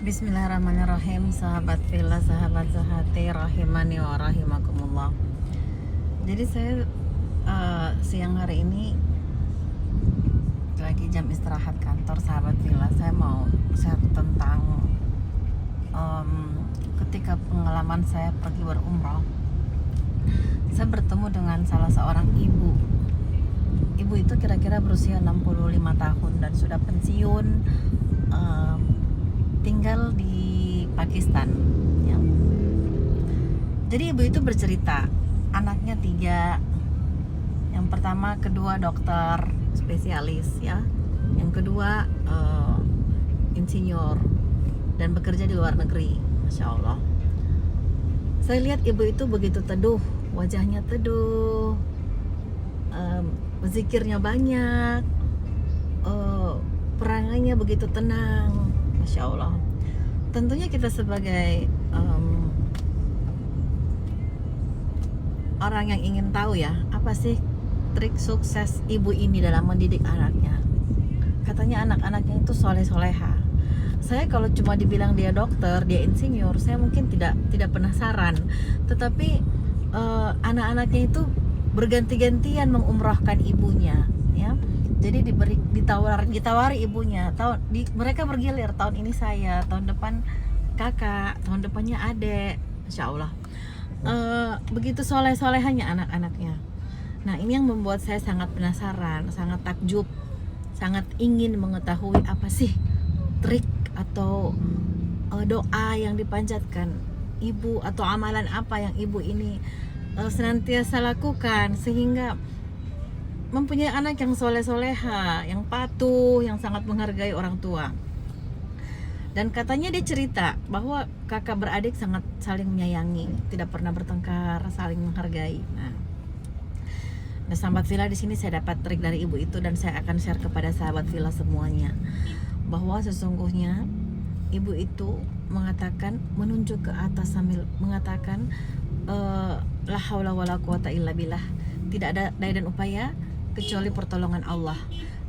Bismillahirrahmanirrahim. Sahabat Villa, sahabat Zahati, rahimani wa rahimakumullah. Jadi saya siang hari ini lagi jam istirahat kantor sahabat Villa. Saya mau share tentang ketika pengalaman saya pergi berumrah. Saya bertemu dengan salah seorang ibu. Ibu itu kira-kira berusia 65 tahun dan sudah pensiun, tinggal di Pakistan ya. Jadi ibu itu bercerita anaknya 3. Yang pertama, kedua dokter spesialis ya. Yang kedua insinyur dan bekerja di luar negeri. Masya Allah. Saya lihat ibu itu begitu teduh, wajahnya teduh, zikirnya banyak, perangainya begitu tenang. Masya Allah. Tentunya kita sebagai orang yang ingin tahu ya, apa sih trik sukses ibu ini dalam mendidik anaknya. Katanya anak-anaknya itu soleh-soleha. Saya kalau cuma dibilang dia dokter, dia insinyur, saya mungkin tidak penasaran. Tetapi anak-anaknya itu berganti-gantian mengumrahkan ibunya ya. Jadi ditawari ibunya. Mereka bergilir, tahun ini saya, tahun depan kakak, tahun depannya adek. Insya Allah. Begitu soleh-solehanya anak-anaknya. Nah, ini yang membuat saya sangat penasaran, sangat takjub, sangat ingin mengetahui apa sih trik atau doa yang dipanjatkan ibu, atau amalan apa yang ibu ini senantiasa lakukan sehingga mempunyai anak yang soleh-soleha, yang patuh, yang sangat menghargai orang tua. Dan katanya dia cerita bahwa kakak beradik sangat saling menyayangi, tidak pernah bertengkar, saling menghargai. Nah, sahabat Villa, di sini saya dapat trik dari ibu itu dan saya akan share kepada sahabat Villa semuanya, bahwa sesungguhnya ibu itu mengatakan, menunjuk ke atas sambil mengatakan la haula wala quwata illa billah, tidak ada daya dan upaya kecuali pertolongan Allah.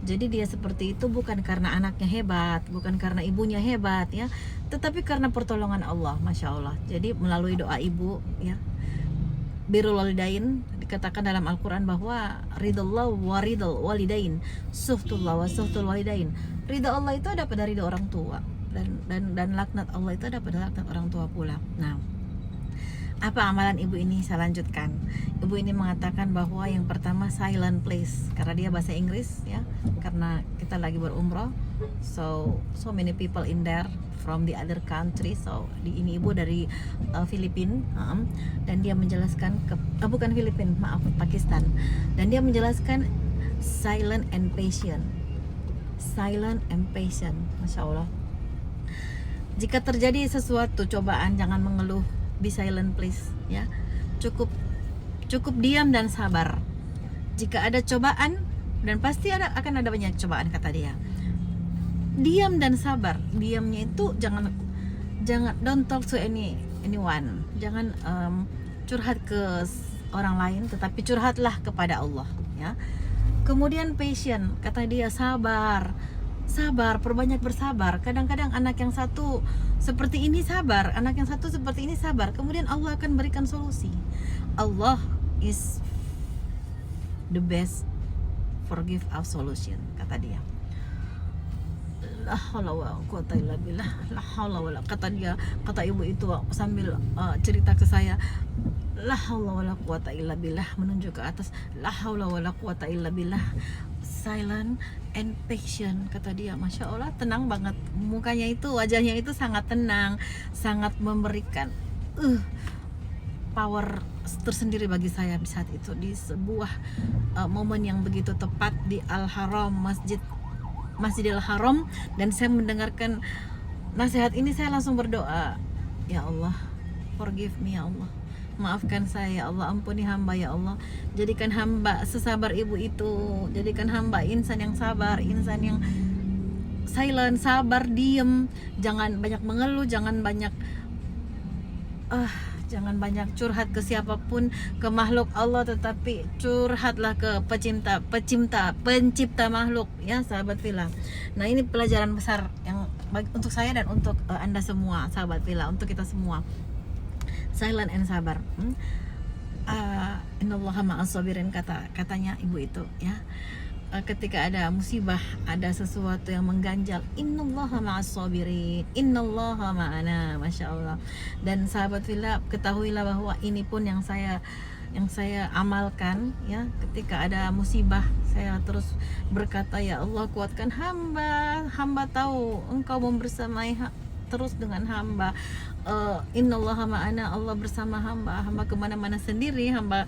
Jadi dia seperti itu bukan karena anaknya hebat, bukan karena ibunya hebat ya, tetapi karena pertolongan Allah. Masya Allah. Jadi melalui doa ibu ya, birrul walidain, dikatakan dalam Al-Quran bahwa ridallah wa ridal walidain, suhtullah wa suhtul walidain. Ridha Allah itu ada pada ridha orang tua, dan laknat Allah itu ada pada laknat orang tua pula. Nah, apa amalan ibu ini? Saya lanjutkan. Ibu ini mengatakan bahwa yang pertama, silent place, karena dia bahasa Inggris ya, karena kita lagi berumrah, so many people in there from the other country. So ini ibu dari Filipina, dan dia menjelaskan bukan Filipina, maaf, Pakistan. Dan dia menjelaskan silent and patient. Silent and patient. Masya Allah. Jika terjadi sesuatu cobaan, jangan mengeluh, be silent please ya. Cukup diam dan sabar. Jika ada cobaan, dan pasti akan ada banyak cobaan, kata dia, diam dan sabar. Diamnya itu jangan don't talk to anyone. Jangan curhat ke orang lain, tetapi curhatlah kepada Allah ya. Kemudian patient, kata dia, sabar, perbanyak bersabar. Kadang-kadang anak yang satu seperti ini sabar, anak yang satu seperti ini sabar, kemudian Allah akan berikan solusi. Allah is the best forgive our solution, kata dia. La haula wala quwata illa billah, la haula wala, kata ibu itu sambil cerita ke saya, la haula wala quwata illa billah, menunjuk ke atas, la haula wala quwata illa billah, silent and patient, kata dia. Masya Allah, tenang banget mukanya itu, wajahnya itu sangat tenang, sangat memberikan power tersendiri bagi saya di saat itu, di sebuah momen yang begitu tepat di Al-Haram, Masjidil Haram. Dan saya mendengarkan nasihat ini, saya langsung berdoa, ya Allah, forgive me ya Allah, maafkan saya ya Allah, ampuni hamba ya Allah, jadikan hamba sesabar ibu itu, jadikan hamba insan yang sabar, insan yang silent, sabar, diem, jangan banyak mengeluh, jangan banyak curhat ke siapapun, ke makhluk Allah, tetapi curhatlah ke pencipta makhluk ya, sahabat Villa. Nah, ini pelajaran besar yang untuk saya dan untuk Anda semua sahabat Villa, untuk kita semua, silent and sabar. Innallaha ma'as sabirin, katanya ibu itu ya. Ketika ada musibah, ada sesuatu yang mengganjal, innallaha ma'as sabirin, innallaha ma'ana, masya Allah. Dan sahabat Villa, ketahuilah bahwa ini pun yang saya amalkan ya. Ketika ada musibah, saya terus berkata, ya Allah kuatkan hamba tahu Engkau membersamai terus dengan hamba. Innallaha ma'ana, Allah bersama hamba kemana-mana sendiri, hamba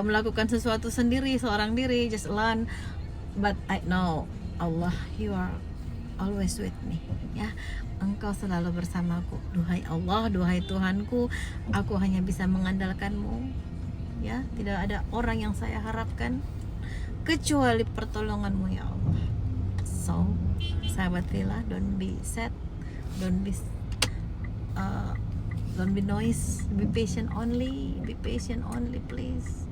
melakukan sesuatu sendiri, seorang diri, just alone, but I know Allah, you are always with me ya. Engkau selalu bersamaku, duhai Allah, duhai Tuhanku, aku hanya bisa mengandalkanmu ya. Tidak ada orang yang saya harapkan kecuali pertolonganmu ya Allah. So sahabat Villa, don't be sad, don't be noise, be patient only please.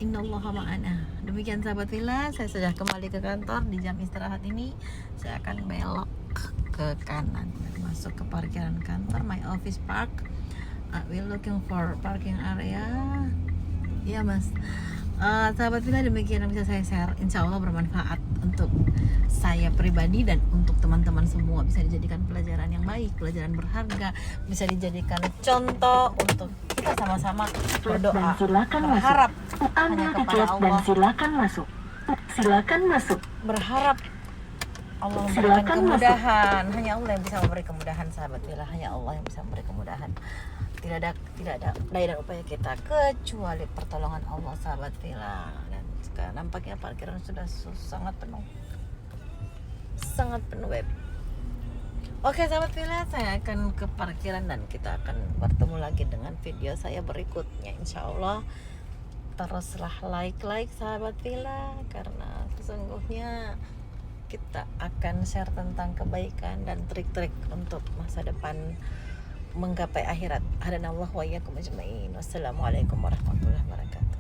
Innallaha ma'ana. Demikian sahabat Villa, saya sudah kembali ke kantor. Di jam istirahat ini saya akan belok ke kanan, masuk ke parkiran kantor, my office park. We're looking for parking area ya mas. Sahabat Villa, demikian yang bisa saya share, insya Allah bermanfaat untuk saya pribadi dan untuk teman-teman semua. Bisa dijadikan pelajaran yang baik, pelajaran berharga, bisa dijadikan contoh untuk kita sama-sama berdoa, berharap hanya kepada Allah. Silakan masuk. Berharap Allah memberikan kemudahan. Hanya Allah yang bisa memberi kemudahan sahabat Villa, hanya Allah yang bisa memberi kemudahan. Tidak ada daya dan upaya kita kecuali pertolongan Allah sahabat Villa. Dan sekarang nampaknya parkiran sudah sangat penuh web. Oke sahabat Villa, saya akan ke parkiran dan kita akan bertemu lagi dengan video saya berikutnya, insya Allah. Teruslah like sahabat Villa, karena sesungguhnya kita akan share tentang kebaikan dan trik-trik untuk masa depan menggapai akhirat. Hadanallahu wa iyyakum ajmain. Wassalamualaikum warahmatullahi wabarakatuh.